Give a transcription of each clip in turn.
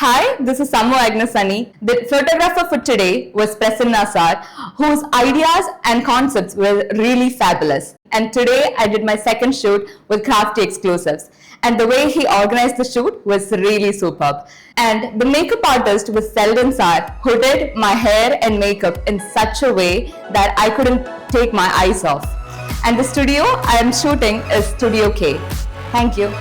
Hi, this is Samu Agnasani. The photographer for today was Prasanna sir, whose ideas and concepts were really fabulous. And today I did my second shoot with Crafty Exclusives. And the way he organized the shoot was really superb. And the makeup artist was Selden sir, who did my hair and makeup in such a way that I couldn't take my eyes off. And the studio I am shooting is Studio K. Thank you.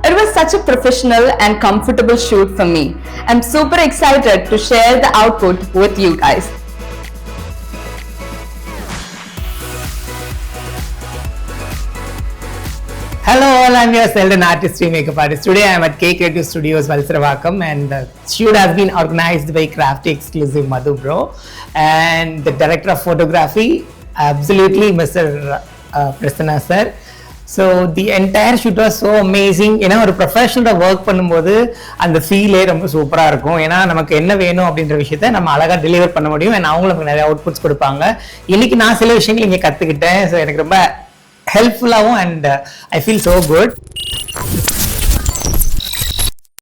It was such a professional and comfortable shoot for me. I'm super excited to share the output with you guys. Hello all, I'm your Selden artist, makeup artist. Today I am at K Creative Studios, Valsravakam, and the shoot has been organized by Crafty Exclusive Madhu Bro and the director of photography, absolutely Mr. Prasanna sir. So the entire shoot was so amazing. ஏன்னா ஒரு ப்ரொஃபஷனலாக work பண்ணும்போது அந்த ஃபீலே ரொம்ப சூப்பராக இருக்கும். ஏன்னா நமக்கு என்ன வேணும் அப்படின்ற விஷயத்த நம்ம அழகாக டெலிவர் பண்ண முடியும். ஏன்னா அவங்களும் நமக்கு நிறைய அவுட்புட்ஸ் கொடுப்பாங்க. இன்னைக்கு நான் சில விஷயங்கள் இங்கே கற்றுக்கிட்டேன். ஸோ எனக்கு ரொம்ப ஹெல்ப்ஃபுல்லாகவும் and I feel so good.